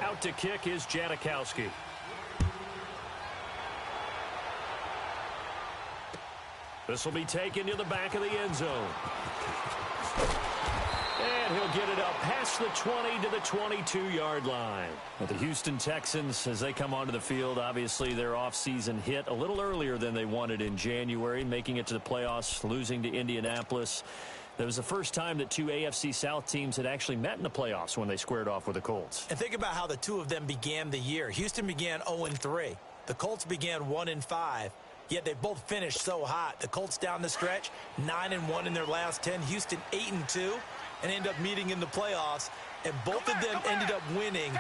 Out to kick is Janikowski. This will be taken to the back of the end zone. And he'll get it up past the 20 to the 22-yard line. Well, the Houston Texans, as they come onto the field, obviously their offseason hit a little earlier than they wanted in January, making it to the playoffs, losing to Indianapolis. That was the first time that two AFC South teams had actually met in the playoffs when they squared off with the Colts. And think about how the two of them began the year. Houston began 0-3. The Colts began 1-5. Yet they both finished so hot. The Colts down the stretch, 9-1 in their last 10. Houston 8-2. And end up meeting in the playoffs, and both of them ended up winning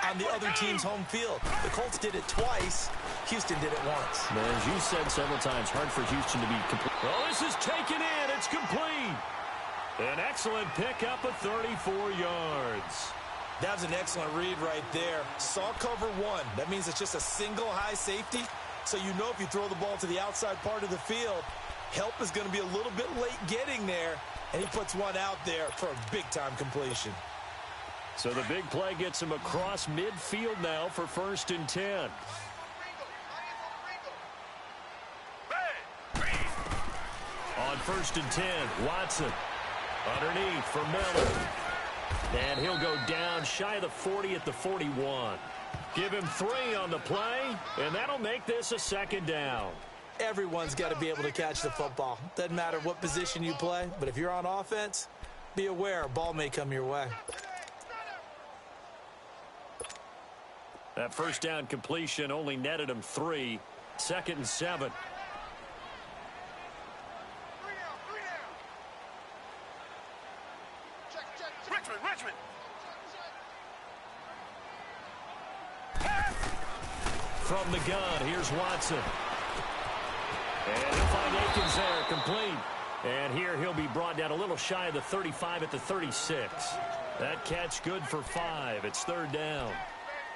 on the other team's home field. The Colts did it twice. Houston did it once. But as you said several times, hard for Houston to be complete. Oh, this is taken in. It's complete. An excellent pickup of 34 yards. That was an excellent read right there. Saw cover one. That means it's just a single high safety. So you know if you throw the ball to the outside part of the field, help is going to be a little bit late getting there. And he puts one out there for a big-time completion. So the big play gets him across midfield now for 1st and 10. On 1st and 10, Watson underneath for Miller. And he'll go down shy of the 40 at the 41. Give him 3 on the play, and that'll make this a 2nd down. Everyone's got to be able to catch the football. Doesn't matter what position you play, but if you're on offense, be aware a ball may come your way. That 1st down completion only netted him 3. 2nd and 7. Richmond. From the gun, here's Watson. And he'll find Akins there, complete. And here he'll be brought down a little shy of the 35 at the 36. That catch good for 5. It's 3rd down.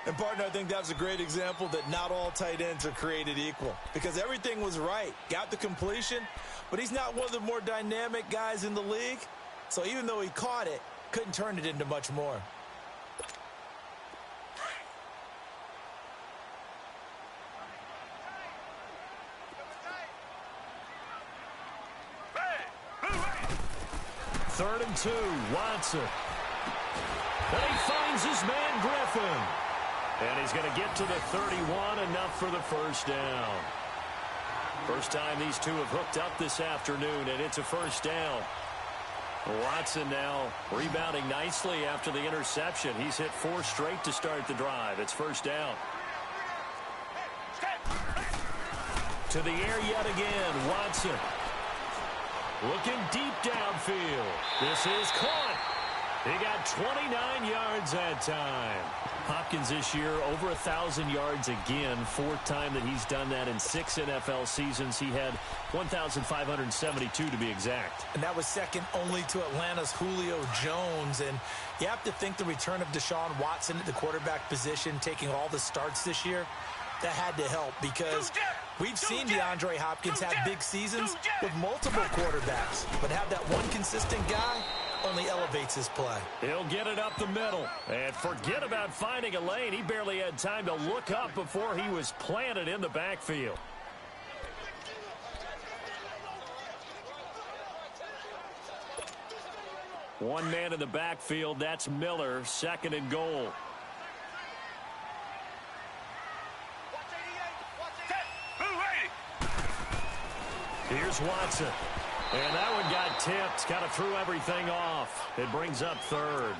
And, partner, I think that was a great example that not all tight ends are created equal. Because everything was right. Got the completion, but he's not one of the more dynamic guys in the league. So even though he caught it, couldn't turn it into much more. Third and 2, Watson. And he finds his man Griffin. And he's going to get to the 31, enough for the 1st down. First time these two have hooked up this afternoon, and it's a 1st down. Watson now rebounding nicely after the interception. He's hit 4 straight to start the drive. It's 1st down. To the air yet again, Watson. Looking deep downfield. This is caught. He got 29 yards that time. Hopkins this year over 1,000 yards again. 4th time that he's done that in 6 NFL seasons. He had 1,572 to be exact. And that was second only to Atlanta's Julio Jones. And you have to think the return of Deshaun Watson at the quarterback position, taking all the starts this year, that had to help because we've seen DeAndre Hopkins have big seasons with multiple quarterbacks. But have that one consistent guy only elevates his play. He'll get it up the middle. And forget about finding a lane. He barely had time to look up before he was planted in the backfield. One man in the backfield. That's Miller. 2nd and goal. Here's Watson. And that one got tipped. Kind of threw everything off. It brings up 3rd.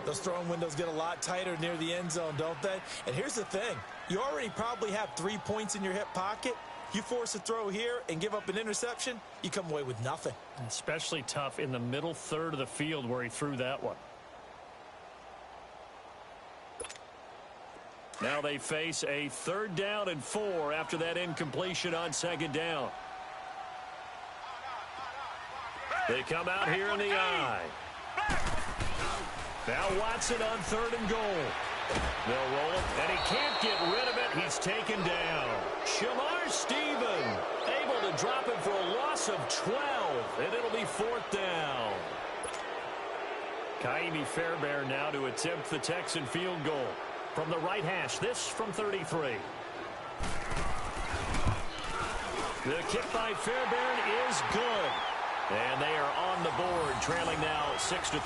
Those throwing windows get a lot tighter near the end zone, don't they? And here's the thing. You already probably have 3 points in your hip pocket. You force a throw here and give up an interception, you come away with nothing. Especially tough in the middle 3rd of the field where he threw that one. Now they face a 3rd down and 4 after that incompletion on 2nd down. They come out here in the eye. Now Watson on 3rd and goal. They'll roll it, and he can't get rid of it. He's taken down. Shamar Stephen able to drop it for a loss of 12, and it'll be 4th down. Kaimi Fairbairn now to attempt the Texan field goal. From the right hash, this from 33. The kick by Fairbairn is good. And they are on the board, trailing now 6-3.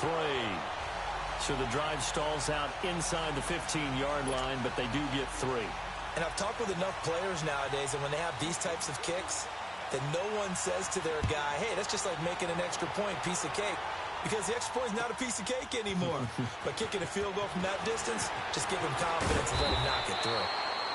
So the drive stalls out inside the 15-yard line, but they do get 3. And I've talked with enough players nowadays, and when they have these types of kicks, that no one says to their guy, hey, that's just like making an extra point, piece of cake. Because the extra point is not a piece of cake anymore. But kicking a field goal from that distance, just give him confidence and let him knock it through.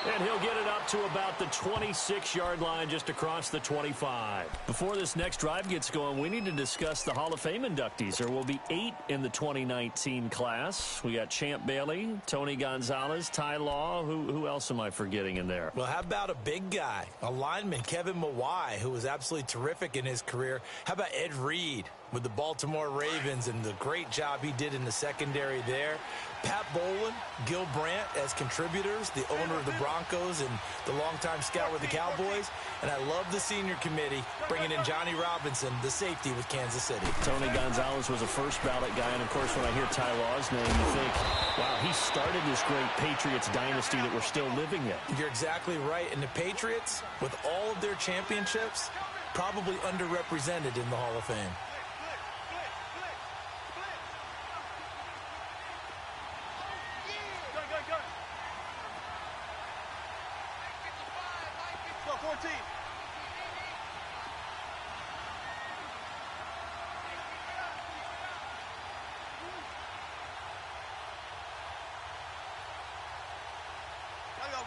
And he'll get it up to about the 26-yard line, just across the 25. Before this next drive gets going, we need to discuss the Hall of Fame inductees. There will be 8 in the 2019 class. We got Champ Bailey, Tony Gonzalez, Ty Law. Who else am I forgetting in there? Well, how about a big guy, a lineman, Kevin Mawai, who was absolutely terrific in his career. How about Ed Reed with the Baltimore Ravens and the great job he did in the secondary there? Pat Bowlen, Gil Brandt as contributors, the owner of the Broncos and the longtime scout with the Cowboys. And I love the senior committee bringing in Johnny Robinson, the safety with Kansas City. Tony Gonzalez was a first ballot guy. And, of course, when I hear Ty Law's name, you think, wow, he started this great Patriots dynasty that we're still living in. You're exactly right. And the Patriots, with all of their championships, probably underrepresented in the Hall of Fame.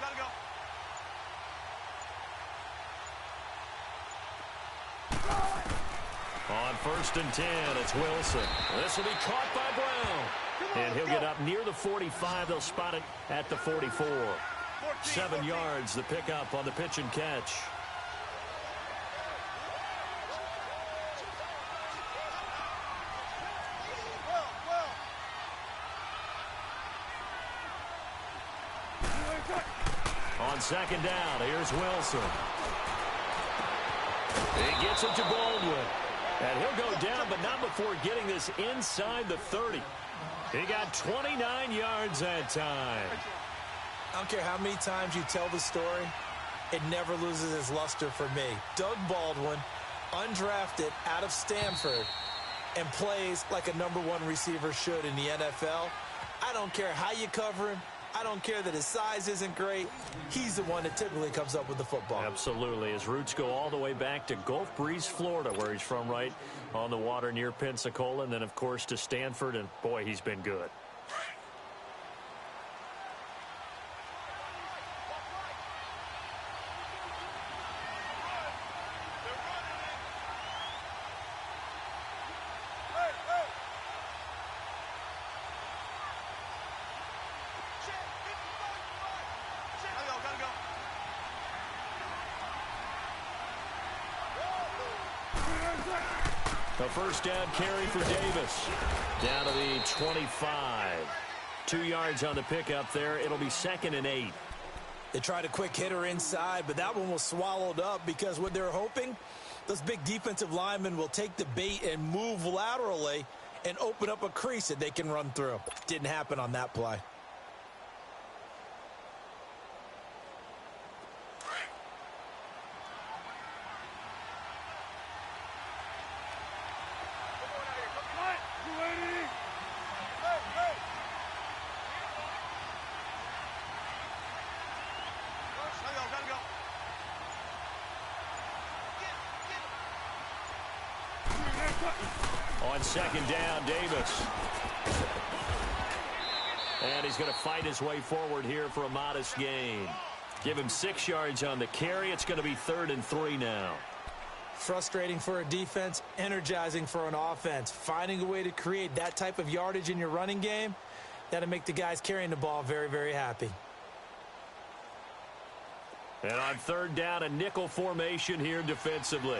Gotta go. On 1st and 10, it's Wilson. This will be caught by Brown. And he'll get up near the 45. They'll spot it at the 44. 7 yards, the pickup on the pitch and catch. On 2nd down, here's Wilson. He gets it to Baldwin. And he'll go down, but not before getting this inside the 30. He got 29 yards that time. I don't care how many times you tell the story, it never loses its luster for me. Doug Baldwin, undrafted out of Stanford, and plays like a #1 receiver should in the NFL. I don't care how you cover him. I don't care that his size isn't great. He's the one that typically comes up with the football. Absolutely. His roots go all the way back to Gulf Breeze, Florida, where he's from, right on the water near Pensacola. And then, of course, to Stanford. And, boy, he's been good. A first down carry for Davis. Down to the 25. 2 yards on the pickup there. It'll be 2nd and 8. They tried a quick hitter inside, but that one was swallowed up because what they're hoping, those big defensive linemen will take the bait and move laterally and open up a crease that they can run through. Didn't happen on that play. On 2nd down, Davis. And he's going to fight his way forward here for a modest gain. Give him 6 yards on the carry. It's going to be 3rd and 3 now. Frustrating for a defense, energizing for an offense. Finding a way to create that type of yardage in your running game, that'll make the guys carrying the ball very, very happy. And on 3rd down, a nickel formation here defensively.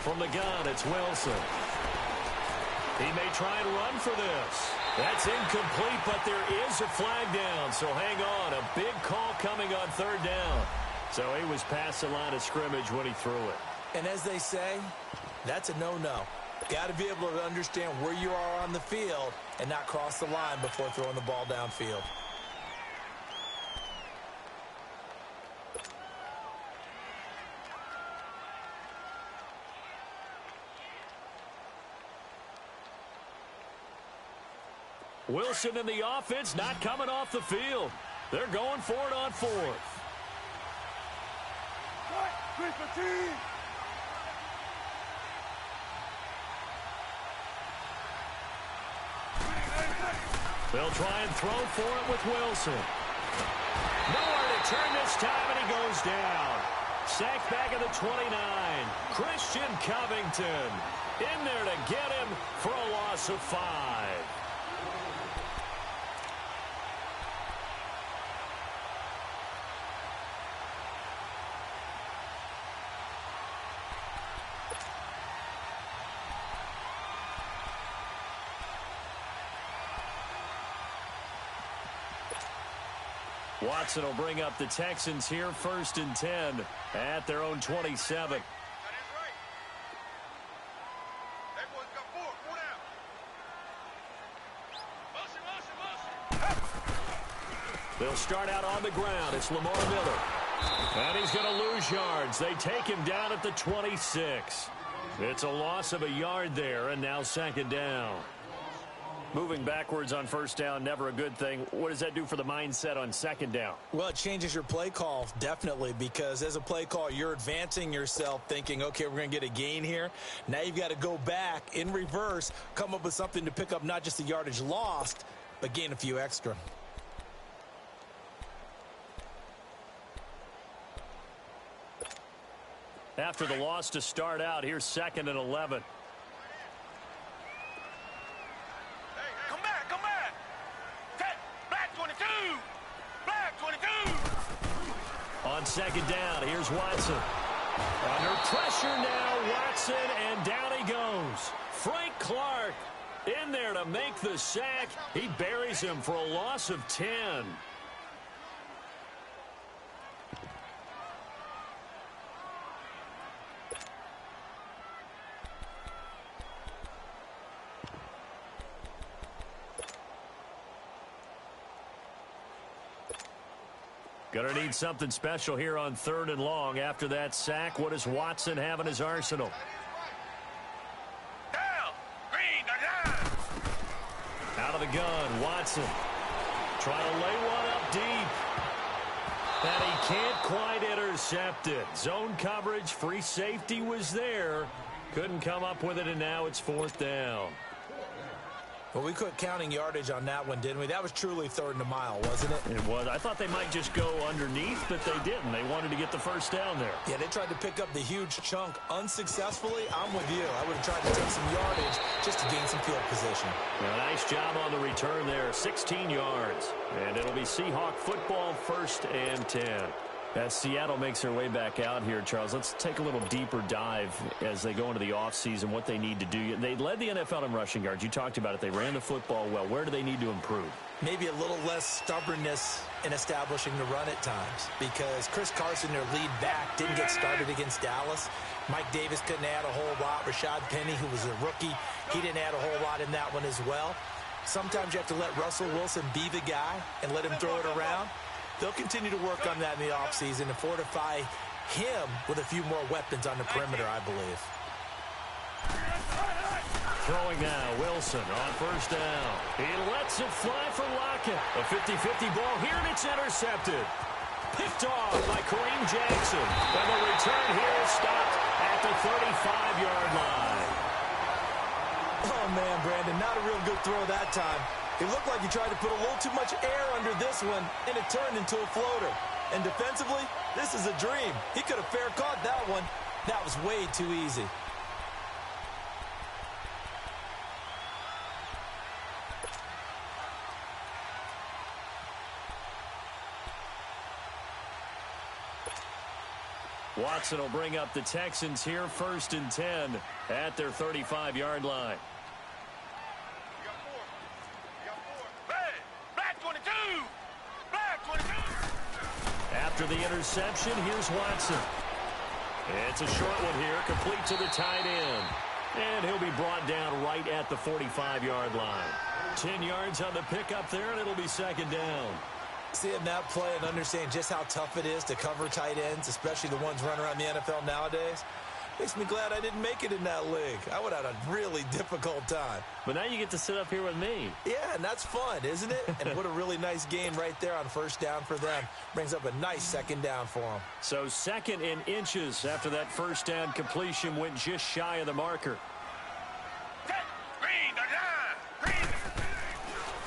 From the gun, it's Wilson. He may try and run for this. That's incomplete, but there is a flag down, so hang on. A big call coming on third down. So he was past the line of scrimmage when he threw it. And as they say, that's a no-no. Got to be able to understand where you are on the field and not cross the line before throwing the ball downfield. Wilson and the offense not coming off the field. They're going for it on fourth. They'll try and throw for it with Wilson. Nowhere to turn this time, and he goes down. Sacked back at the 29. Christian Covington in there to get him for a loss of 5. Watson will bring up the Texans here, 1st and 10 at their own 27. They'll start out on the ground. It's Lamar Miller. And he's going to lose yards. They take him down at the 26. It's a loss of a yard there, and now 2nd down. Moving backwards on 1st down, never a good thing. What does that do for the mindset on 2nd down? Well, it changes your play call, definitely, because as a play call, you're advancing yourself thinking, okay, we're going to get a gain here. Now you've got to go back in reverse, come up with something to pick up not just the yardage lost, but gain a few extra. After the loss to start out, here's 2nd and 11. On 2nd down, here's Watson. Under pressure now, Watson, and down he goes. Frank Clark in there to make the sack. He buries him for a loss of 10. Gonna need something special here on 3rd and long. After that sack, what does Watson have in his arsenal? Out of the gun, Watson. Trying to lay one up deep. And he can't quite intercept it. Zone coverage, free safety was there. Couldn't come up with it, and now it's 4th down. Well, we quit counting yardage on that one, didn't we? That was truly 3rd and a mile, wasn't it? It was. I thought they might just go underneath, but they didn't. They wanted to get the 1st down there. Yeah, they tried to pick up the huge chunk unsuccessfully. I'm with you. I would have tried to take some yardage just to gain some field position. Well, nice job on the return there. 16 yards. And it'll be Seahawk football, 1st and 10. As Seattle makes their way back out here, Charles, let's take a little deeper dive as they go into the offseason, what they need to do. They led the NFL in rushing yards. You talked about it. They ran the football well. Where do they need to improve? Maybe a little less stubbornness in establishing the run at times, because Chris Carson, their lead back, didn't get started against Dallas. Mike Davis couldn't add a whole lot. Rashad Penny, who was a rookie, he didn't add a whole lot in that one as well. Sometimes you have to let Russell Wilson be the guy and let him throw it around. They'll continue to work on that in the offseason and fortify him with a few more weapons on the perimeter, I believe. Throwing now, Wilson on 1st down. He lets it fly for Lockett. A 50-50 ball here, and it's intercepted. Picked off by Kareem Jackson. And the return here is stopped at the 35-yard line. Oh, man, Brandon, not a real good throw that time. It looked like he tried to put a little too much air under this one, and it turned into a floater. And defensively, this is a dream. He could have fair caught that one. That was way too easy. Watson will bring up the Texans here, 1st and 10 at their 35-yard line. After the interception, here's Watson. It's a short one here, complete to the tight end. And he'll be brought down right at the 45-yard line. 10 yards on the pickup there, and it'll be 2nd down. Seeing that play and understanding just how tough it is to cover tight ends, especially the ones running around the NFL nowadays, makes me glad I didn't make it in that league. I would have had a really difficult time. But now you get to sit up here with me. Yeah, and that's fun, isn't it? And what a really nice game right there on 1st down for them. Brings up a nice 2nd down for them. So 2nd in inches after that 1st down completion went just shy of the marker.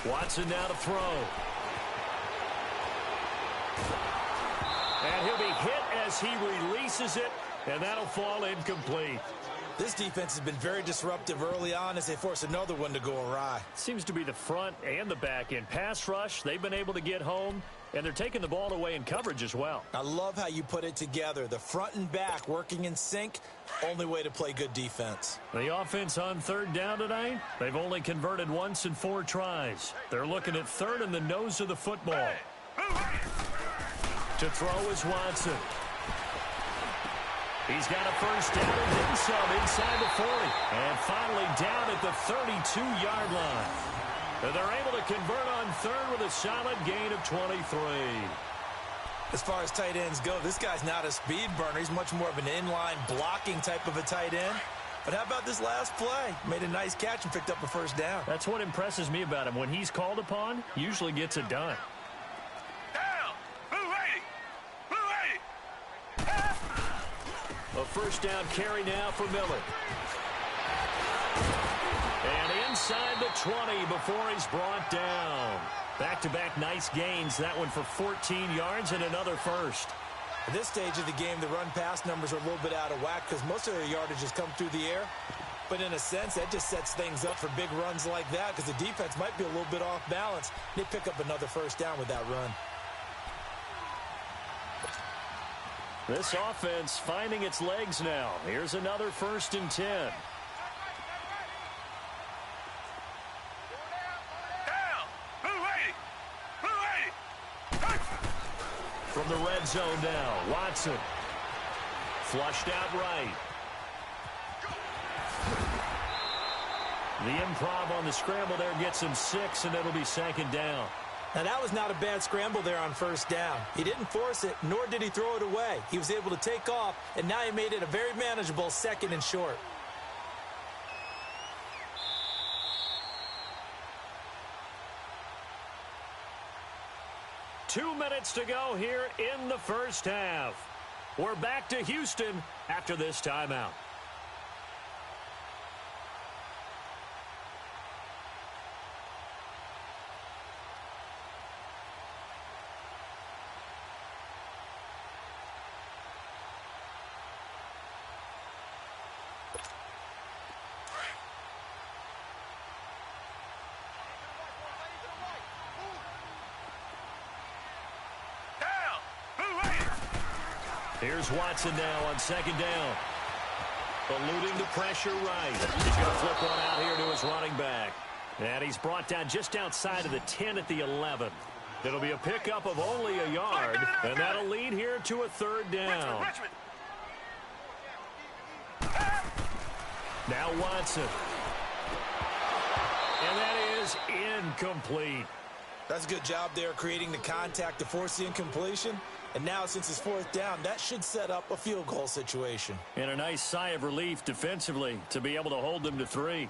Watson now to throw. And he'll be hit as he releases it, and that'll fall incomplete. This defense has been very disruptive early on as they force another one to go awry. Seems to be the front and the back end. Pass rush, they've been able to get home, and they're taking the ball away in coverage as well. I love how you put it together. The front and back working in sync, only way to play good defense. The offense on 3rd down tonight, they've only converted once in 4 tries. They're looking at 3rd in the nose of the football. To throw is Watson. He's got a 1st down and then some inside the 40. And finally down at the 32-yard line. And they're able to convert on 3rd with a solid gain of 23. As far as tight ends go, this guy's not a speed burner. He's much more of an inline blocking type of a tight end. But how about this last play? Made a nice catch and picked up a 1st down. That's what impresses me about him. When he's called upon, usually gets it done. A 1st down carry now for Miller. And inside the 20 before he's brought down. Back-to-back nice gains. That one for 14 yards and another 1st. At this stage of the game, the run-pass numbers are a little bit out of whack because most of their yardage has come through the air. But in a sense, that just sets things up for big runs like that because the defense might be a little bit off balance. They pick up another 1st down with that run. This offense finding its legs now. Here's another 1st and 10. From the red zone now, Watson. Flushed out right. The improv on the scramble there gets him 6, and it'll be 2nd down. Now, that was not a bad scramble there on 1st down. He didn't force it, nor did he throw it away. He was able to take off, and now he made it a very manageable 2nd and short. Two minutes to go here in the 1st half. We're back to Houston after this timeout. Here's Watson now on 2nd down. Eluding the pressure right. He's going to flip one out here to his running back. And he's brought down just outside of the 10 at the 11. It'll be a pickup of only a yard, and that'll lead here to a 3rd down. Now Watson. And that is incomplete. That's a good job there creating the contact to force the incompletion. And now, since it's 4th down, that should set up a field goal situation. And a nice sigh of relief defensively to be able to hold them to 3.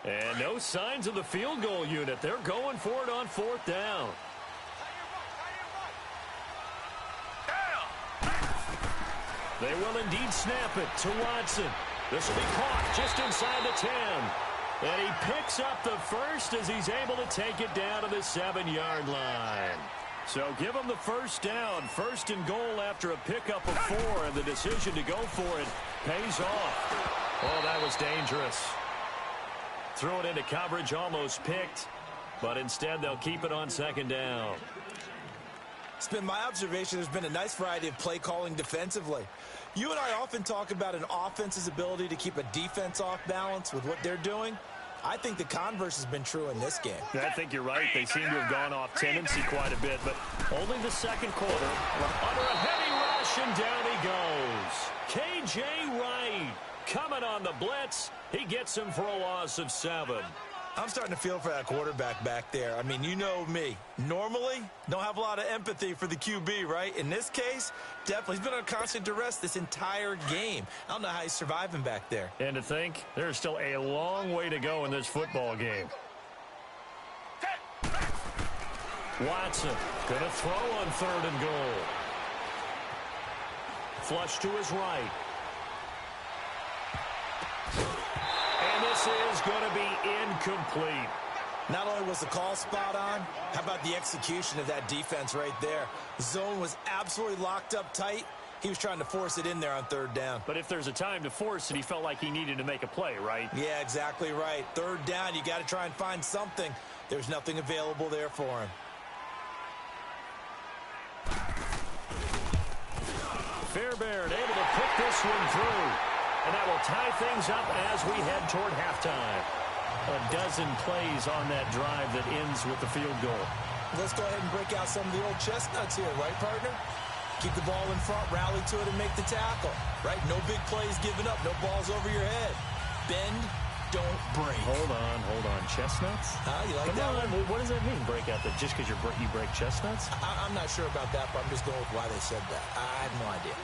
And no signs of the field goal unit. They're going for it on 4th down. They will indeed snap it to Watson. This will be caught just inside the 10. And he picks up the 1st as he's able to take it down to the 7-yard line. So give them the first down. First and goal after a pickup of 4, and the decision to go for it pays off. Oh, that was dangerous. Threw it into coverage, almost picked, but instead they'll keep it on second down. It's been my observation there's been a nice variety of play calling defensively. You and I often talk about an offense's ability to keep a defense off balance with what they're doing. I think the converse has been true in this game. I think you're right. They seem to have gone off tendency quite a bit, but only the second quarter. Under a heavy rush, and down he goes. K.J. Wright coming on the blitz. He gets him for a loss of 7. I'm starting to feel for that quarterback back there. I mean, you know me. Normally, don't have a lot of empathy for the QB, right? In this case, definitely. He's been on constant duress this entire game. I don't know how he's surviving back there. And to think, there's still a long way to go in this football game. Watson going to throw on 3rd and goal. Flush to his right. And this is going to be incomplete. Not only was the call spot on, how about the execution of that defense right there? The zone was absolutely locked up tight. He was trying to force it in there on 3rd down. But if there's a time to force it, he felt like he needed to make a play, right? Yeah, exactly right. 3rd down, you got to try and find something. There's nothing available there for him. Fairbairn able to put this one through. And that will tie things up as we head toward halftime. A dozen plays on that drive that ends with the field goal. Let's go ahead and break out some of the old chestnuts here, right, partner? Keep the ball in front, rally to it, and make the tackle, right? No big plays given up, no balls over your head. Bend, don't break. Hold on. Chestnuts? You like that one? What does that mean, break out? Just because you break chestnuts? I'm not sure about that, but I'm just going with why they said that. I have no idea.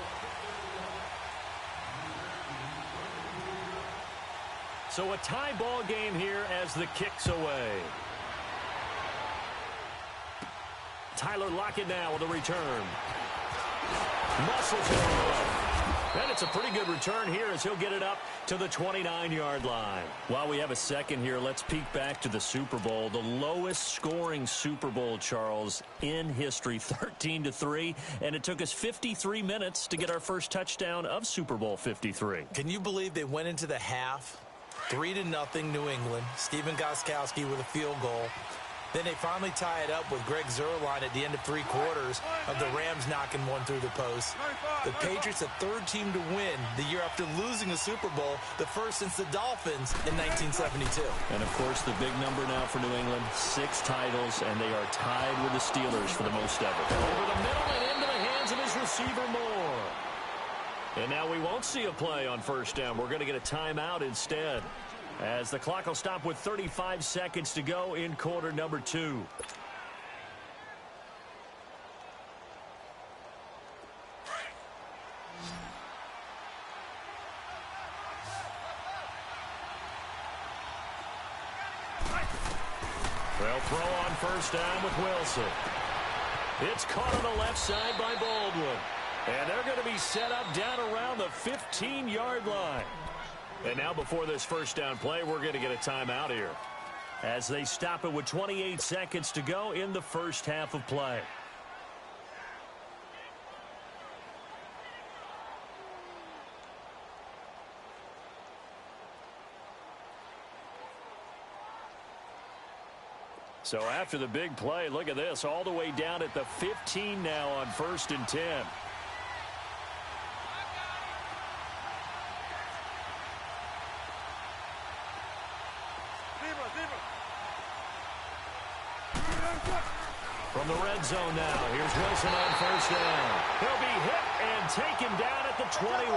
So a tie ball game here as the kick's away. Tyler Lockett now with a return. Muscles it off. And it's a pretty good return here as he'll get it up to the 29-yard line. While we have a second here, let's peek back to the Super Bowl. The lowest scoring Super Bowl, Charles, in history, 13-3. And it took us 53 minutes to get our first touchdown of Super Bowl 53. Can you believe they went into the half? 3-0 New England. Steven Gostkowski with a field goal. Then they finally tie it up with Greg Zuerlein at the end of 3 quarters of the Rams knocking one through the post. The Patriots, the 3rd team to win the year after losing a Super Bowl, the first since the Dolphins in 1972. And, of course, the big number now for New England, 6 titles, and they are tied with the Steelers for the most ever. Over the middle and into the hands of his receiver, Moore. And now we won't see a play on 1st down. We're going to get a timeout instead, as the clock will stop with 35 seconds to go in quarter number 2. They'll throw on 1st down with Wilson. It's caught on the left side by Baldwin. And they're going to be set up down around the 15-yard line. And now before this 1st down play, we're going to get a timeout here, as they stop it with 28 seconds to go in the first half of play. So after the big play, look at this, all the way down at the 15 now on 1st and 10. From the red zone now, here's Wilson on 1st down. He'll be hit and taken down at the 21.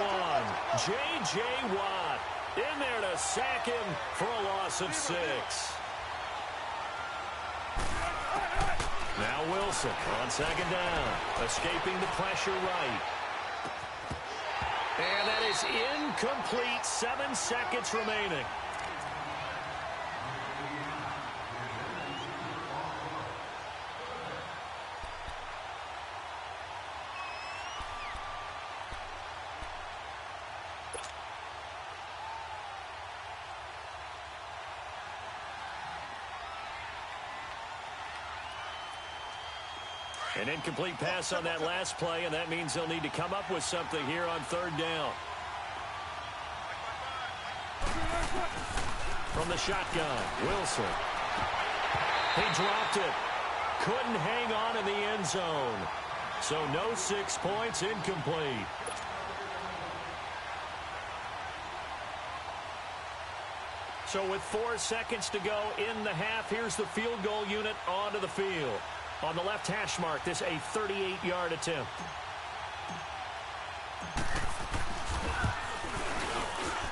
J.J. Watt in there to sack him for a loss of 6. Now Wilson on 2nd down, escaping the pressure right. And that is incomplete, 7 seconds remaining. An incomplete pass on that last play, and that means they'll need to come up with something here on third down. From the shotgun, Wilson. He dropped it. Couldn't hang on in the end zone. So no 6 points, incomplete. So with 4 seconds to go in the half, here's the field goal unit onto the field. On the left hash mark, this a 38-yard attempt.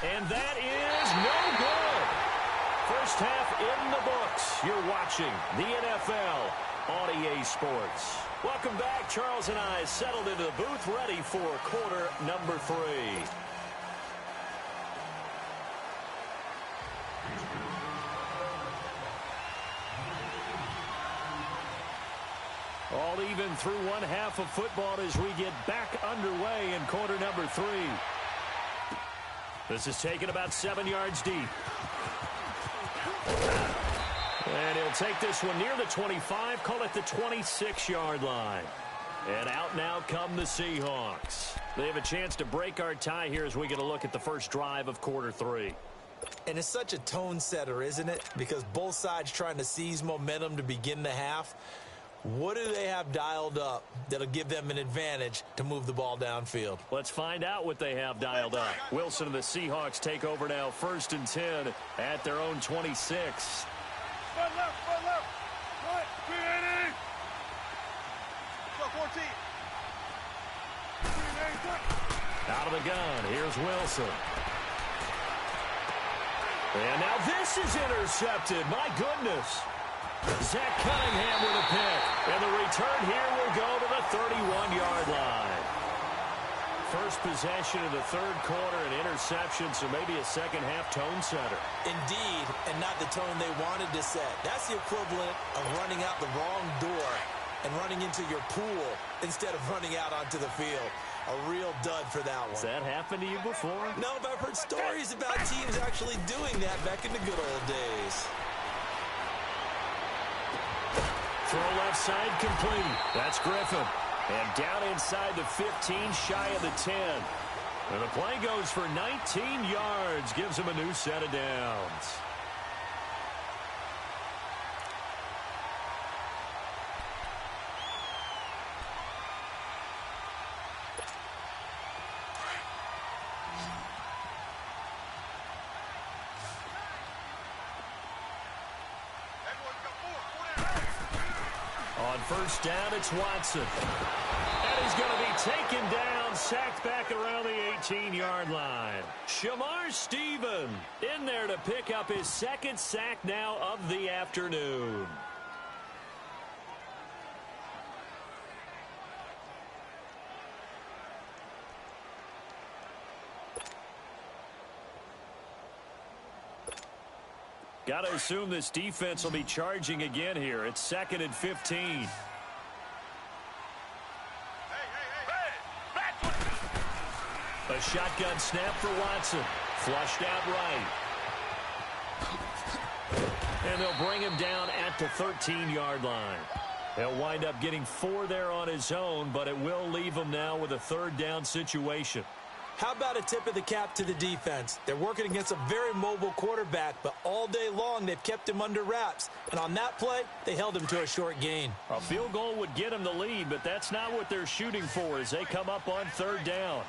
And that is no good. First half in the books. You're watching the NFL on EA Sports. Welcome back. Charles and I settled into the booth, ready for quarter number 3. All even through one half of football as we get back underway in quarter number 3. This is taken about 7 yards deep. And he'll take this one near the 25, call it the 26-yard line. And out now come the Seahawks. They have a chance to break our tie here as we get a look at the first drive of quarter 3. And it's such a tone setter, isn't it? Because both sides trying to seize momentum to begin the half. What do they have dialed up that'll give them an advantage to move the ball downfield? Let's find out what they have dialed up. Wilson and the Seahawks take over now, 1st and 10 at their own 26. Front left, front left. Front, 380. Front 14. 380. Out of the gun, here's Wilson. And now this is intercepted. My goodness. Zach Cunningham with a pick. And the return here will go to the 31-yard line. First possession of the third quarter, an interception, so maybe a second-half tone setter. Indeed, and not the tone they wanted to set. That's the equivalent of running out the wrong door and running into your pool instead of running out onto the field. A real dud for that one. Has that happened to you before? No, but I've heard stories about teams actually doing that back in the good old days. Throw left side complete. That's Griffin. And down inside the 15, shy of the 10. And the play goes for 19 yards. Gives him a new set of downs. On first down, it's Watson. And he's going to be taken down, sacked back around the 18-yard line. Shamar Stephen in there to pick up his second sack now of the afternoon. Got to assume this defense will be charging again here. It's 2nd and 15. A shotgun snap for Watson. Flushed out right. And they'll bring him down at the 13-yard line. He'll wind up getting 4 there on his own, but it will leave him now with a third down situation. How about a tip of the cap to the defense? They're working against a very mobile quarterback, but all day long they've kept him under wraps. And on that play, they held him to a short gain. A field goal would get him the lead, but that's not what they're shooting for as they come up on third down.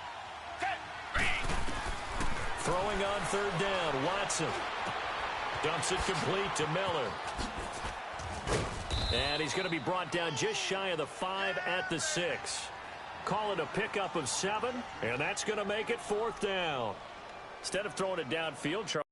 Throwing on third down, Watson. Dumps it complete to Miller. And he's going to be brought down just shy of the 5 at the 6. Call it a pickup of 7, and that's going to make it 4th down. Instead of throwing it downfield, Charles.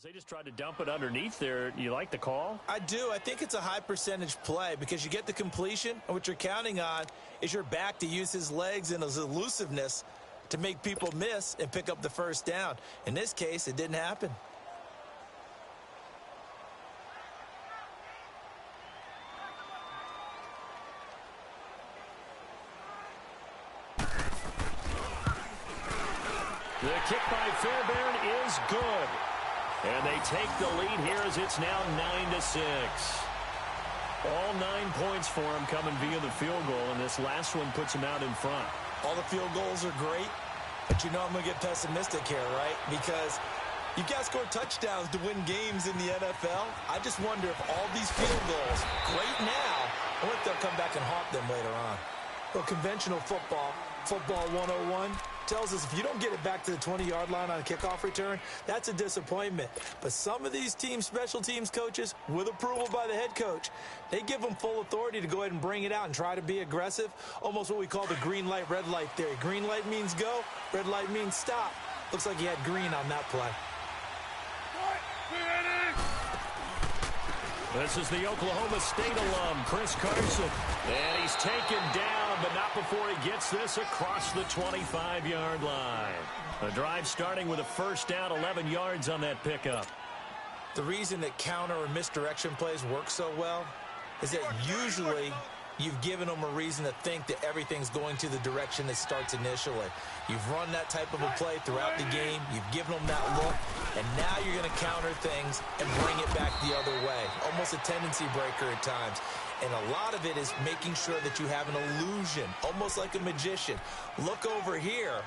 They just tried to dump it underneath there. You like the call? I do. I think it's a high percentage play because you get the completion, and what you're counting on is your back to use his legs and his elusiveness to make people miss and pick up the first down. In this case, it didn't happen. The kick by Fairbairn is good. And they take the lead here as it's now 9-6. All 9 points for him coming via the field goal, and this last one puts him out in front. All the field goals are great, but you know I'm going to get pessimistic here, right? Because you've got to score touchdowns to win games in the NFL. I just wonder if all these field goals, great now, I wonder if they'll come back and haunt them later on. Well, conventional football 101, tells us if you don't get it back to the 20-yard line on a kickoff return, that's a disappointment. But some of these teams, special teams coaches, with approval by the head coach, they give them full authority to go ahead and bring it out and try to be aggressive, almost what we call the green light, red light theory. Green light means go, red light means stop. Looks like he had green on that play. This is the Oklahoma State alum, Chris Carson. And he's taken down, but not before he gets this across the 25-yard line. A drive starting with a first down, 11 yards on that pickup. The reason that counter or misdirection plays work so well is that usually you've given them a reason to think that everything's going to the direction it starts initially. You've run that type of a play throughout the game. You've given them that look, and now you're going to counter things and bring it back the other way. Almost a tendency breaker at times. And a lot of it is making sure that you have an illusion, almost like a magician. Look over here,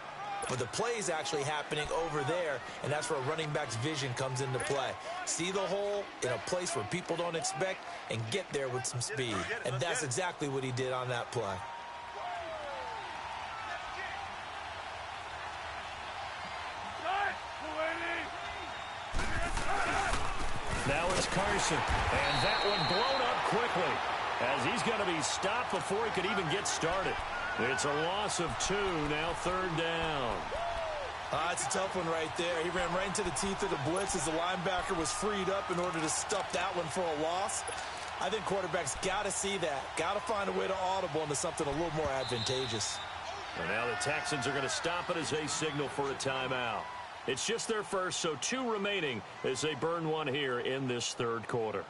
but the play is actually happening over there, and that's where a running back's vision comes into play. See the hole in a place where people don't expect and get there with some speed. And that's exactly what he did on that play. Now it's Carson, and that one blown up quickly as he's going to be stopped before he could even get started. It's a loss of 2, now third down. It's a tough one right there. He ran right into the teeth of the blitz as the linebacker was freed up in order to stuff that one for a loss. I think quarterbacks got to see that. Got to find a way to audible into something a little more advantageous. And now the Texans are going to stop it as they signal for a timeout. It's just their first, so 2 remaining as they burn one here in this third quarter.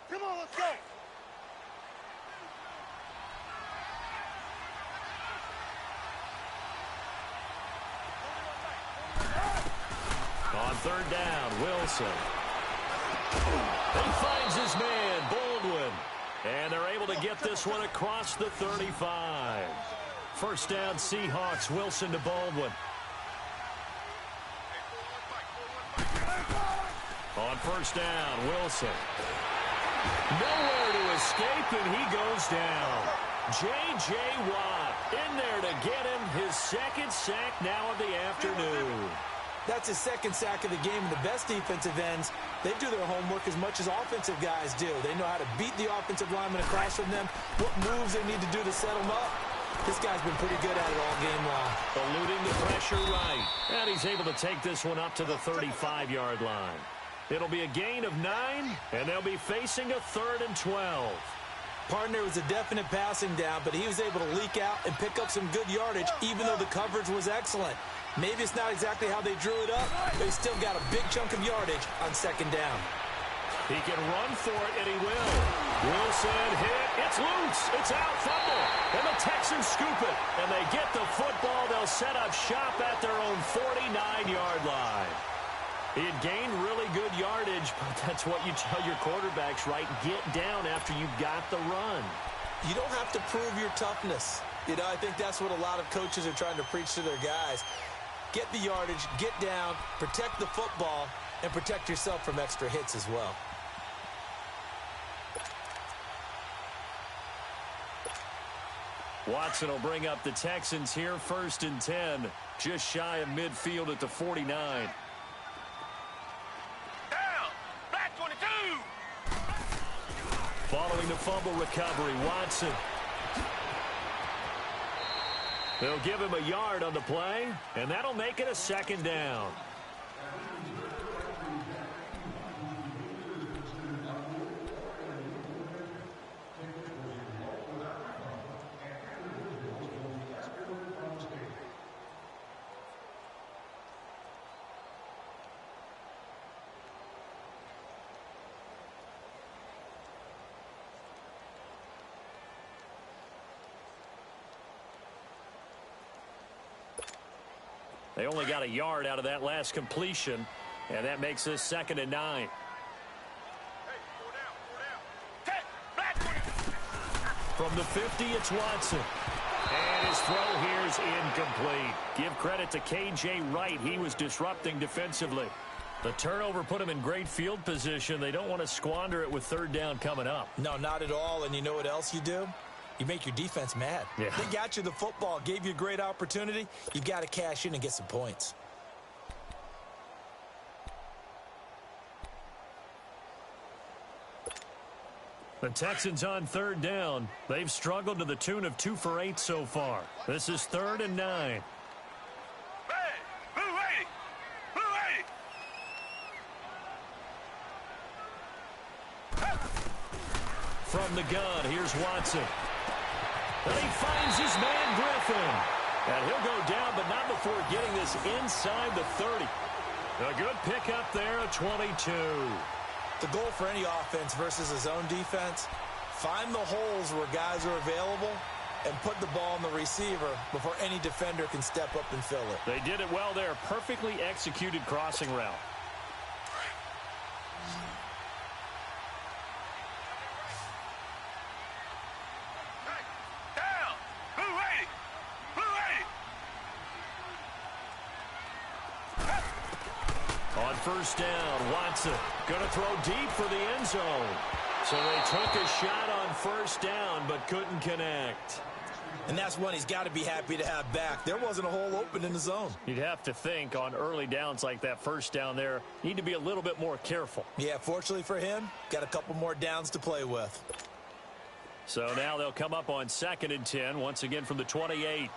Come on, let's go. On third down, Wilson. He finds his man, Baldwin. And they're able to get this one across the 35. First down, Seahawks. Wilson to Baldwin. On first down, Wilson. Nowhere to escape, and he goes down. J.J. Watt in there to get him his second sack now of the afternoon. That's his second sack of the game, and the best defensive ends, they do their homework as much as offensive guys do. They know how to beat the offensive lineman across from them, what moves they need to do to set them up. This guy's been pretty good at it all game long. Eluding the pressure right, and he's able to take this one up to the 35-yard line. It'll be a gain of 9, and they'll be facing a 3rd and 12. Partner was a definite passing down, but he was able to leak out and pick up some good yardage, even though the coverage was excellent. Maybe it's not exactly how they drew it up, but he still got a big chunk of yardage on second down. He can run for it, and he will. Wilson hit. It's loose. It's out. Fumble. And the Texans scoop it. And they get the football. They'll set up shop at their own 49-yard line. He had gained really good yardage, but that's what you tell your quarterbacks, right? Get down after you've got the run. You don't have to prove your toughness. You know, I think that's what a lot of coaches are trying to preach to their guys. Get the yardage, get down, protect the football, and protect yourself from extra hits as well. Watson will bring up the Texans here, 1st and 10, just shy of midfield at the 49. the fumble recovery. Watson. They'll give him a yard on the play, and that'll make it a second down. They only got a yard out of that last completion, and that makes this 2nd and 9. From the 50, it's Watson. And his throw here is incomplete. Give credit to K.J. Wright. He was disrupting defensively. The turnover put him in great field position. They don't want to squander it with 3rd down coming up. No, not at all. And you know what else you do? You make your defense mad. Yeah. They got you the football, gave you a great opportunity. You've got to cash in and get some points. The Texans on 3rd down. They've struggled to the tune of 2 for 8 so far. This is 3rd and 9. From the gun, here's Watson. And he finds his man, Griffin. And he'll go down, but not before getting this inside the 30. A good pickup there, a 22. The goal for any offense versus a zone defense, find the holes where guys are available and put the ball on the receiver before any defender can step up and fill it. They did it well there. Perfectly executed crossing route. On 1st down, Watson going to throw deep for the end zone. So they took a shot on 1st down, but couldn't connect. And that's one he's got to be happy to have back. There wasn't a hole open in the zone. You'd have to think on early downs like that 1st down there, need to be a little bit more careful. Yeah, fortunately for him, got a couple more downs to play with. So now they'll come up on 2nd and 10, once again from the 28.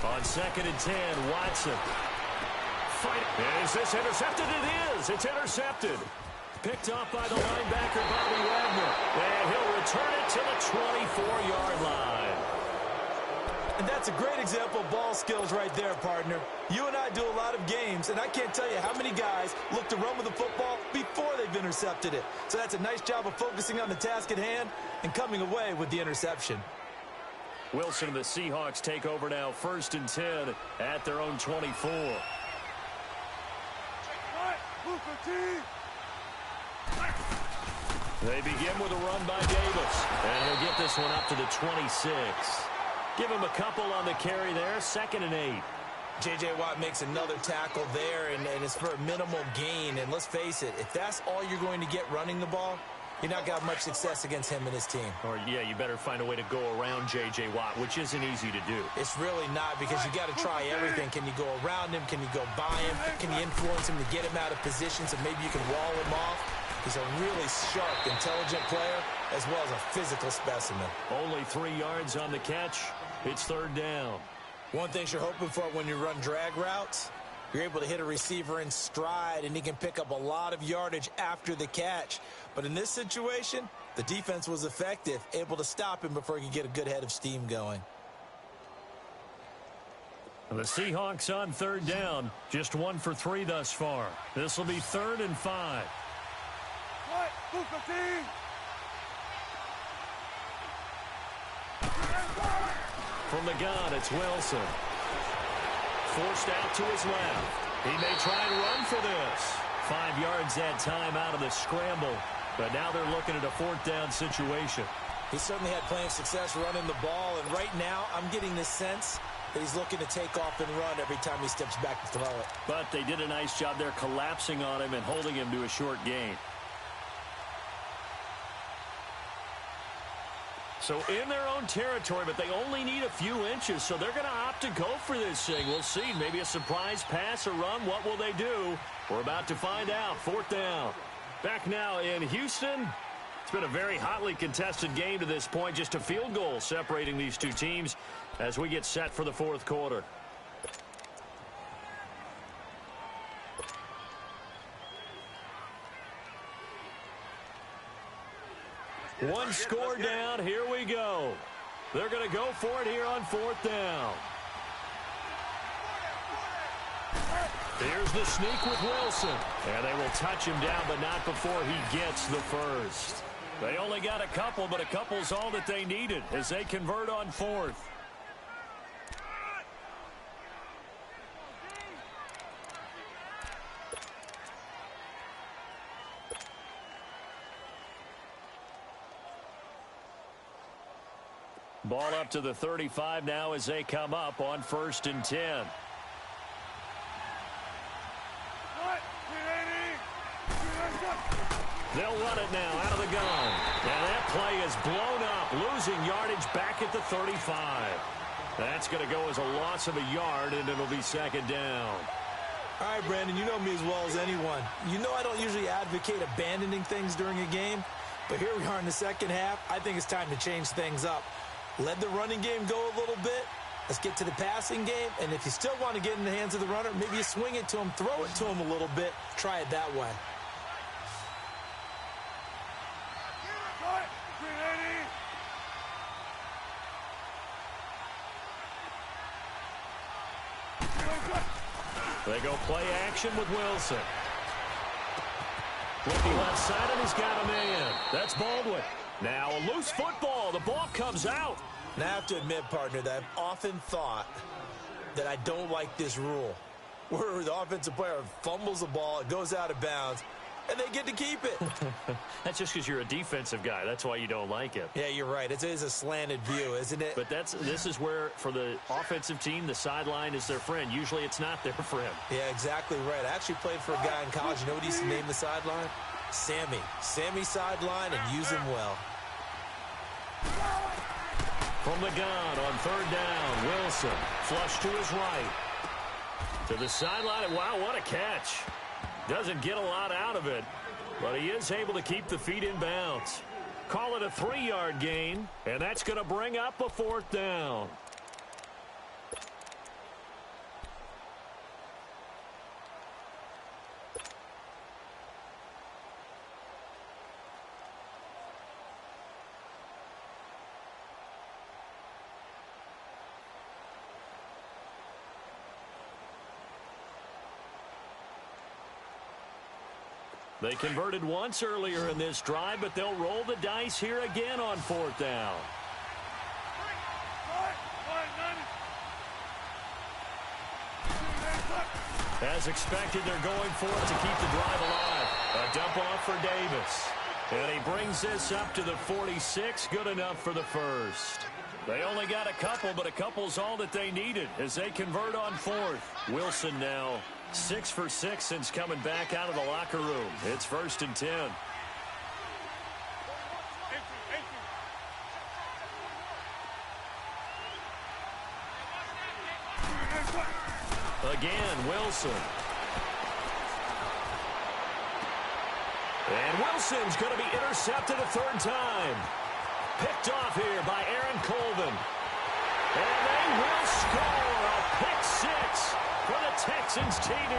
On 2nd and 10, Watson. Is this intercepted? It is. It's intercepted. Picked off by the linebacker, Bobby Wagner. And he'll return it to the 24-yard line. And that's a great example of ball skills right there, partner. You and I do a lot of games, and I can't tell you how many guys look to run with the football before they've intercepted it. So that's a nice job of focusing on the task at hand and coming away with the interception. Wilson and the Seahawks take over now, 1st and 10 at their own 24. They begin with a run by Davis, and he'll get this one up to the 26. Give him a couple on the carry there, 2nd and 8. J.J. Watt makes another tackle there, and it's for a minimal gain. And let's face it, if that's all you're going to get running the ball, you're not got much success against him and his team. Or, yeah, you better find a way to go around J.J. Watt, which isn't easy to do. It's really not, because you got to try everything. Can you go around him? Can you go by him? Can you influence him to get him out of position so maybe you can wall him off? He's a really sharp, intelligent player, as well as a physical specimen. Only 3 yards on the catch. It's 3rd down. One thing you're hoping for when you run drag routes, you're able to hit a receiver in stride, and he can pick up a lot of yardage after the catch. But in this situation, the defense was effective, able to stop him before he could get a good head of steam going. The Seahawks on 3rd down, just 1 for 3 thus far. This will be 3rd and 5. From the gun, it's Wilson. Forced out to his left. He may try and run for this. 5 yards that time out of the scramble. But now they're looking at a 4th down situation. He certainly had plenty of success running the ball, and right now I'm getting this sense He's looking to take off and run every time he steps back to throw it. But they did a nice job there collapsing on him and holding him to a short gain. So in their own territory, but they only need a few inches, so they're going to opt to go for this thing. We'll see. Maybe a surprise pass or run. What will they do? We're about to find out. 4th down. Back now in Houston. It's been a very hotly contested game to this point. Just a field goal separating these two teams as we get set for the 4th quarter. One score down. Here we go. They're going to go for it here on 4th down. Here's the sneak with Wilson. And they will touch him down, but not before he gets the first. They only got a couple, but a couple's all that they needed as they convert on 4th. Ball up to the 35 now as they come up on 1st and 10. They'll run it now out of the gun. And that play is blown up, losing yardage back at the 35. That's going to go as a loss of a yard, and it'll be 2nd down. All right, Brandon, you know me as well as anyone. You know I don't usually advocate abandoning things during a game, but here we are in the 2nd half. I think it's time to change things up. Let the running game go a little bit. Let's get to the passing game, and if you still want to get in the hands of the runner, maybe you swing it to him, throw it to him a little bit, try it that way. They go play action with Wilson. Looking left side, and he's got a man. That's Baldwin. Now a loose football. The ball comes out. Now I have to admit, partner, that I've often thought that I don't like this rule, where the offensive player fumbles the ball, it goes out of bounds, and they get to keep it. That's just because you're a defensive guy. That's why you don't like it. Yeah, you're right. It is a slanted view, isn't it? But this is where, for the offensive team, the sideline is their friend. Usually it's not their friend. Yeah, exactly right. I actually played for a guy in college. You know what he used to name the sideline? Sammy. Sammy sideline, and use him well. From the gun on 3rd down, Wilson. Flush to his right. To the sideline, and wow, what a catch. Doesn't get a lot out of it, but he is able to keep the feet in bounds. Call it a 3-yard gain, and that's going to bring up a 4th down. They converted once earlier in this drive, but they'll roll the dice here again on 4th down. As expected, they're going for it to keep the drive alive. A dump off for Davis. And he brings this up to the 46, good enough for the first. They only got a couple, but a couple's all that they needed as they convert on 4th. Wilson now 6 for 6 since coming back out of the locker room. It's 1st and 10. Again, Wilson. And Wilson's going to be intercepted a 3rd time. Picked off here by Aaron Colvin. And they will score a pick 6 for the Texans TD.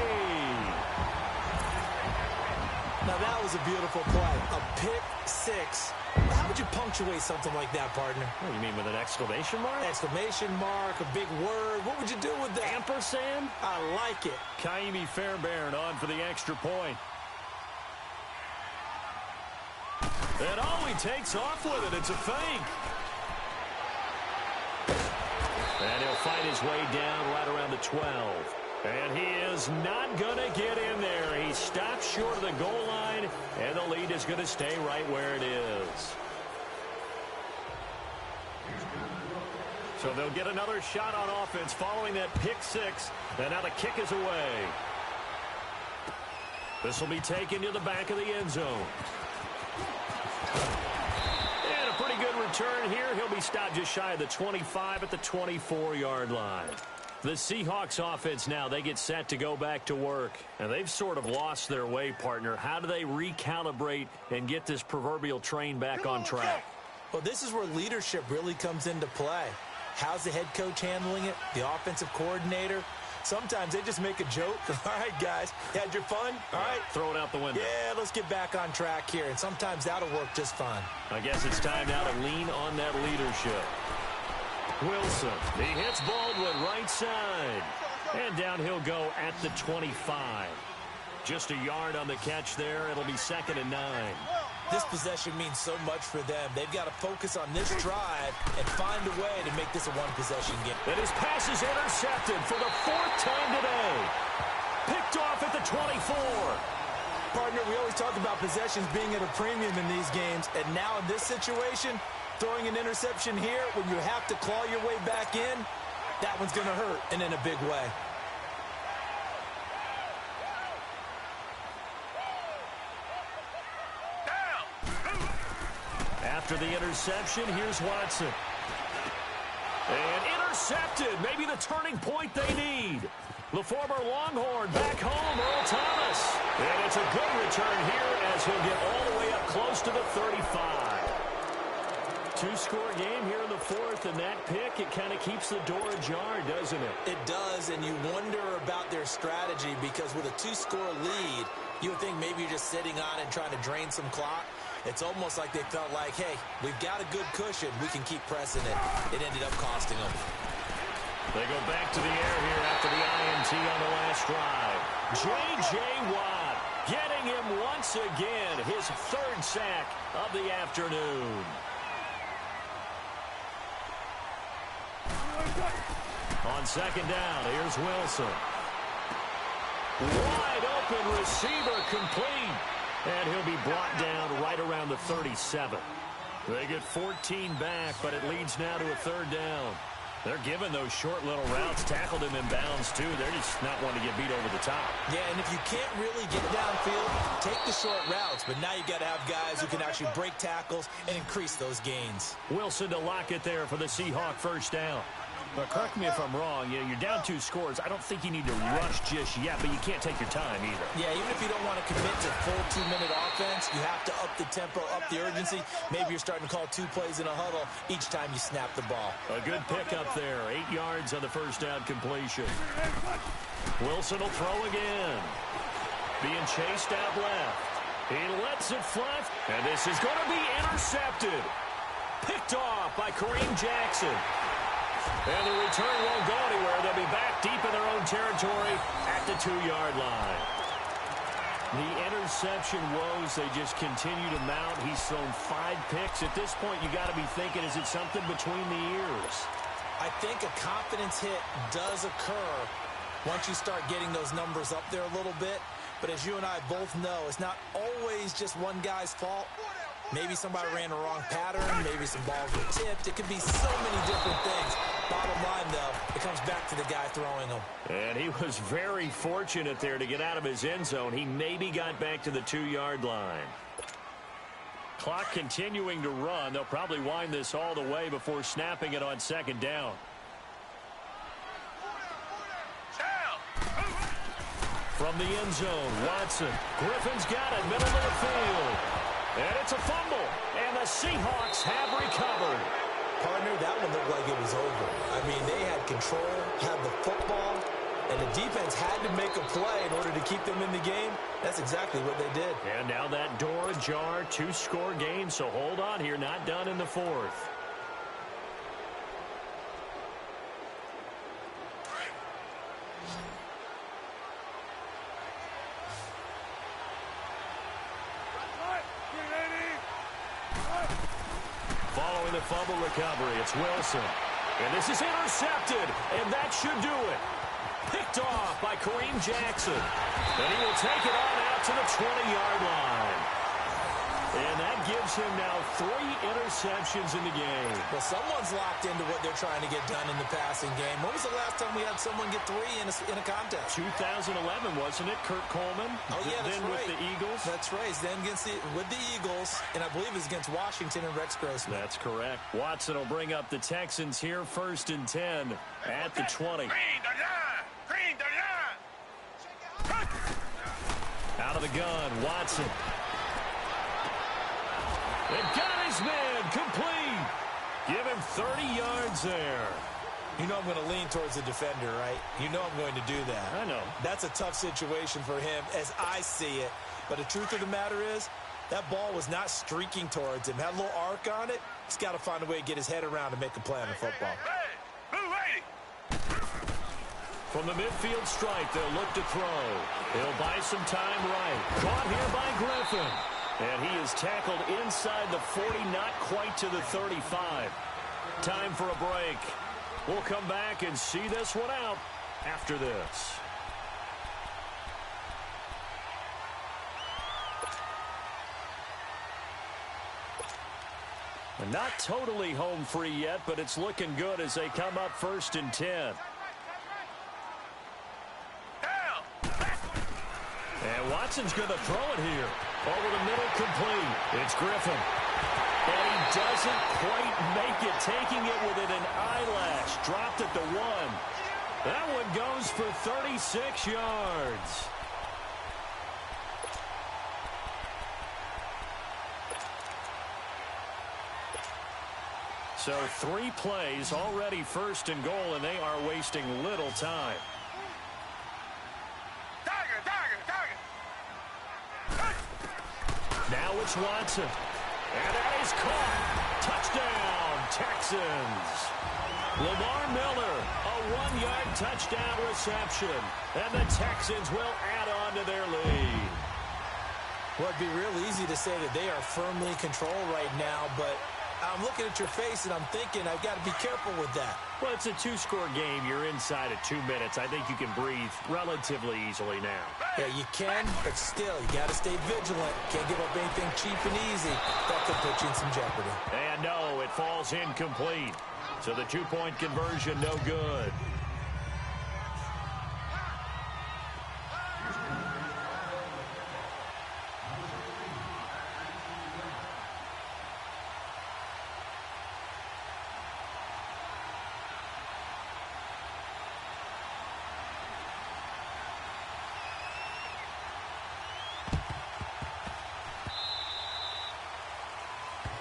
Now that was a beautiful play. A pick 6. How would you punctuate something like that, partner? What do you mean, with an exclamation mark? Exclamation mark, a big word. What would you do with that? Ampersand? I like it. Kaimi Fairbairn on for the extra point. And he takes off with it. It's a fake. And he'll fight his way down right around the 12. And he is not going to get in there. He stops short of the goal line, and the lead is going to stay right where it is. So they'll get another shot on offense following that pick six. And now the kick is away. This will be taken to the back of the end zone. And a pretty good return here. He'll be stopped just shy of the 25 at the 24-yard line. The Seahawks offense now, they get set to go back to work. And they've sort of lost their way, partner. How do they recalibrate and get this proverbial train back on track? Well, this is where leadership really comes into play. How's the head coach handling it? The offensive coordinator? Sometimes they just make a joke. All right, guys, you had your fun? All right. Throw it out the window. Yeah, let's get back on track here. And sometimes that'll work just fine. I guess it's time now to lean on that leadership. Wilson, he hits Baldwin right side. And down he'll go at the 25. Just a yard on the catch there. It'll be 2nd and 9. This possession means so much for them. They've got to focus on this drive and find a way to make this a one-possession game. And his pass is intercepted for the 4th time today. Picked off at the 24. Partner, we always talk about possessions being at a premium in these games. And now in this situation, throwing an interception here when you have to claw your way back in, that one's going to hurt, and in a big way. After the interception, here's Watson. And intercepted. Maybe the turning point they need. The former Longhorn back home, Earl Thomas. And it's a good return here as he'll get all the way up close to the 35. Two-score game here in the 4th, and that pick, it kind of keeps the door ajar, doesn't it? It does, and you wonder about their strategy because with a 2-score lead, you would think maybe you're just sitting on it and trying to drain some clock. It's almost like they felt like, hey, we've got a good cushion. We can keep pressing it. It ended up costing them. They go back to the air here after the INT on the last drive. J.J. Watt getting him once again, his 3rd sack of the afternoon. On 2nd down, here's Wilson. Wide open receiver complete. And he'll be brought down right around the 37. They get 14 back, but it leads now to a 3rd down. They're giving those short little routes, tackled him in bounds, too. They're just not wanting to get beat over the top. Yeah, and if you can't really get downfield, take the short routes. But now you've got to have guys who can actually break tackles and increase those gains. Wilson to lock it there for the Seahawk 1st down. But correct me if I'm wrong. You're down 2 scores. I don't think you need to rush just yet, but you can't take your time either. Yeah, even if you don't want to commit to full 2-minute offense, you have to up the tempo, up the urgency. Maybe you're starting to call 2 plays in a huddle each time you snap the ball. A good pickup there. 8 yards on the 1st down completion. Wilson will throw again. Being chased out left. He lets it fly. And this is going to be intercepted. Picked off by Kareem Jackson. And the return won't go anywhere. They'll be back deep in their own territory at the 2-yard line. The interception woes, they just continue to mount. He's thrown 5 picks. At this point, you got to be thinking, is it something between the ears? I think a confidence hit does occur once you start getting those numbers up there a little bit. But as you and I both know, it's not always just one guy's fault. Maybe somebody ran the wrong pattern. Maybe some balls were tipped. It could be so many different things. Bottom line, though, it comes back to the guy throwing them. And he was very fortunate there to get out of his end zone. He maybe got back to the 2-yard line. Clock continuing to run. They'll probably wind this all the way before snapping it on 2nd down. From the end zone, Watson. Griffin's got it, middle of the field. And it's a fumble, and the Seahawks have recovered. Partner, that one looked like it was over. I mean, they had control, had the football, and the defense had to make a play in order to keep them in the game. That's exactly what they did. And now that door ajar, 2-score game, so hold on here, not done in the 4th. Following the fumble recovery, it's Wilson. And this is intercepted, and that should do it. Picked off by Kareem Jackson. And he will take it on out to the 20-yard line. And that gives him now 3 interceptions in the game. Well, someone's locked into what they're trying to get done in the passing game. When was the last time we had someone get 3 in a contest? 2011, wasn't it? Kurt Coleman. Oh, yeah, that's then right. with the Eagles. That's right. Then with the Eagles, and I believe it's against Washington and Rex Grossman. That's correct. Watson will bring up the Texans here, 1st and 10 at the 20. Out of the gun, Watson. And got his man complete. Give him 30 yards there. You know I'm going to lean towards the defender, right? You know I'm going to do that. I know. That's a tough situation for him as I see it. But the truth of the matter is, that ball was not streaking towards him. Had a little arc on it. He's got to find a way to get his head around and make a play on the football. From the midfield stripe, they'll look to throw. He'll buy some time right. Caught here by Griffin. And he is tackled inside the 40, not quite to the 35. Time for a break. We'll come back and see this one out after this. Not totally home free yet, but it's looking good as they come up 1st and 10. And Watson's going to throw it here. Over the middle, complete. It's Griffin. And he doesn't quite make it, taking it within an eyelash. Dropped at the 1. That one goes for 36 yards. So 3 plays, already 1st and goal, and they are wasting little time. Now it's Watson. And that is caught. Touchdown, Texans. Lamar Miller, a 1-yard touchdown reception. And the Texans will add on to their lead. Well, it'd be real easy to say that they are firmly in control right now, but I'm looking at your face and I'm thinking I've got to be careful with that. Well, it's a 2-score game. You're inside at 2 minutes. I think you can breathe relatively easily now. Yeah, you can, but still, you got to stay vigilant. Can't give up anything cheap and easy. That could put you in some jeopardy. And no, it falls incomplete. So the 2-point conversion, no good.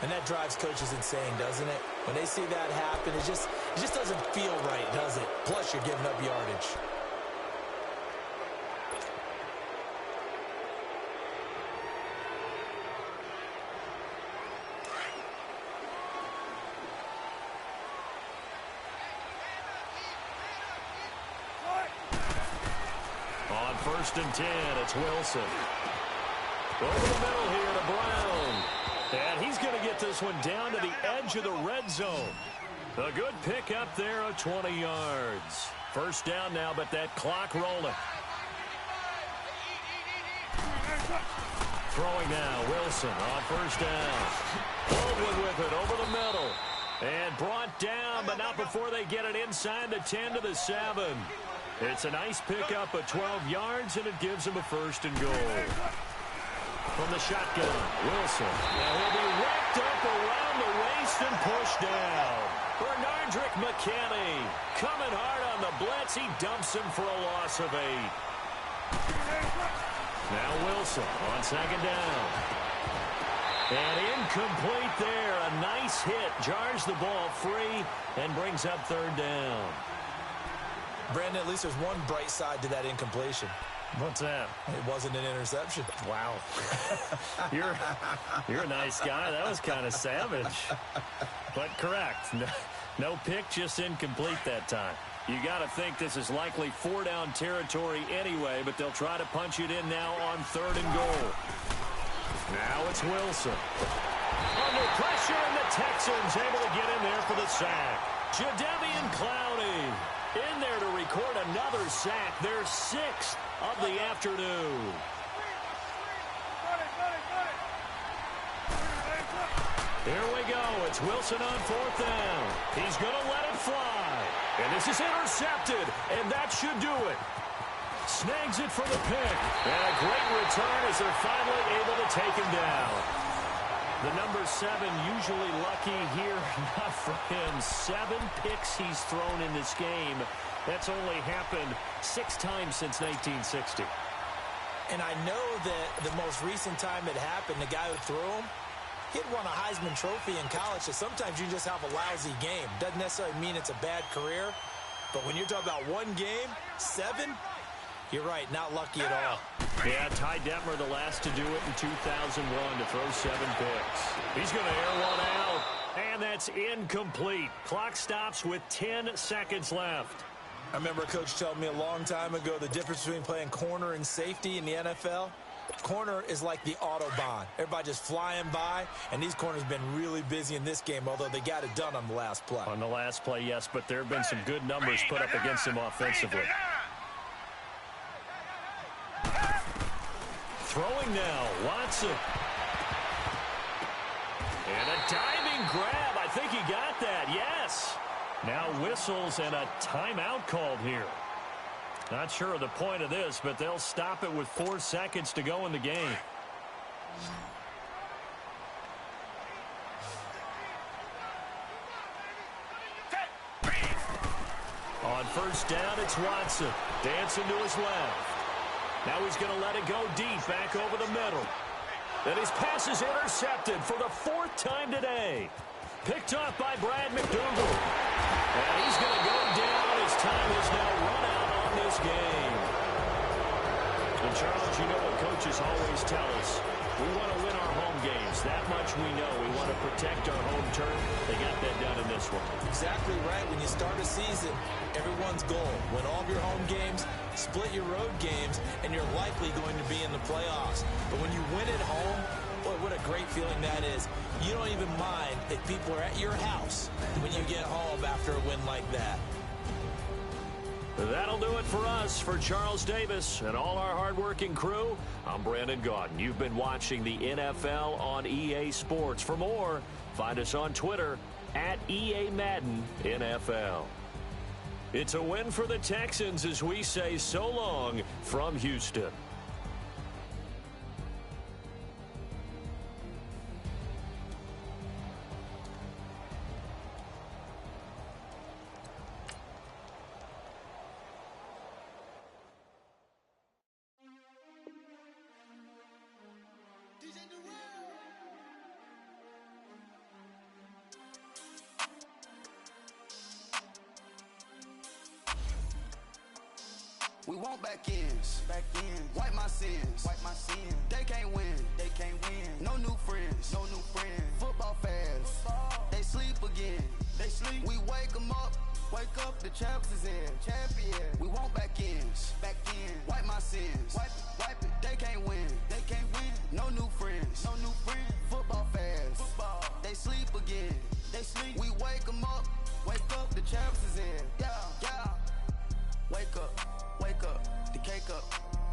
And that drives coaches insane, doesn't it? When they see that happen, it just doesn't feel right, does it? Plus, you're giving up yardage. On 1st and 10, it's Wilson. Over the middle here to Brown. And he's going to get this one down to the edge of the red zone. A good pick up there of 20 yards. 1st down now, but that clock rolling. Throwing now, Wilson on 1st down. Baldwin with it over the middle. And brought down, but not before they get it inside the 10 to the 7. It's a nice pickup of 12 yards, and it gives them a 1st and goal. From the shotgun, Wilson. Now he'll be wrapped up around the waist and pushed down. Bernardrick McKinney coming hard on the blitz. He dumps him for a loss of 8. Now Wilson on 2nd down. And incomplete there. A nice hit. Jars the ball free and brings up 3rd down. Brandon, at least there's one bright side to that incompletion. What's that? It wasn't an interception. Wow. You're a nice guy. That was kind of savage. But correct. No pick, just incomplete that time. You got to think this is likely 4-down territory anyway, but they'll try to punch it in now on 3rd and goal. Now it's Wilson. Under pressure, and the Texans able to get in there for the sack. Jadeveon Clowney in there to record another sack. Their 6th of the afternoon. Here we go. It's Wilson on fourth down. He's going to let it fly. And this is intercepted, and that should do it. Snags it for the pick. And a great return as they're finally able to take him down. The number 7 usually lucky here. Not for him. 7 picks he's thrown in this game. That's only happened 6 times since 1960. And I know that the most recent time it happened, the guy who threw him, he'd won a Heisman Trophy in college, so sometimes you just have a lousy game. Doesn't necessarily mean it's a bad career, but when you're talking about one game, 7, you're right, not lucky at all. Yeah, Ty Detmer, the last to do it in 2001 to throw 7 picks. He's going to air one out, and that's incomplete. Clock stops with 10 seconds left. I remember a coach telling me a long time ago the difference between playing corner and safety in the NFL. Corner is like the Autobahn. Everybody just flying by, and these corners have been really busy in this game, although they got it done on the last play. On the last play, yes, but there have been some good numbers put up against him offensively. Throwing now, Watson. And a diving grab. I think he got that, yes. Now whistles and a timeout called here. Not sure of the point of this, but they'll stop it with 4 seconds to go in the game. On first down, it's Watson. Dancing to his left. Now he's going to let it go deep, back over the middle. And his pass is intercepted for the 4th time today. Picked off by Brad McDougal. And he's going to go down. His time is now run out on this game. And Charles, you know what coaches always tell us. We want to win our home games. That much we know. We want to protect our home turf. They got that done in this one. Exactly right. When you start a season, everyone's goal, win all of your home games, split your road games, and you're likely going to be in the playoffs. But when you win at home, boy, what a great feeling that is. You don't even mind if people are at your house when you get home after a win like that. That'll do it for us. For Charles Davis and all our hardworking crew, I'm Brandon Gaudin. You've been watching the NFL on EA Sports. For more, find us on Twitter at EA Madden NFL. It's a win for the Texans as we say so long from Houston. We want back ends. Wipe my sins. They can't win. No new friends. Football fans. They sleep again. We wake them up. The champs is in. We want back ends. Wipe my sins. Wipe it. They can't win. No new friends. Football fans. They sleep again. We wake them up. The champs is in. Yeah. Wake up, the cake up,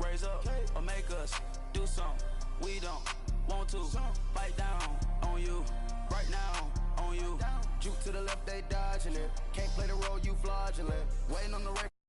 raise up, or make us do something we don't want to. Bite down on you, right now on you. Juke to the left, they dodging it. Can't play the role, you fraudulent. Waiting on the record.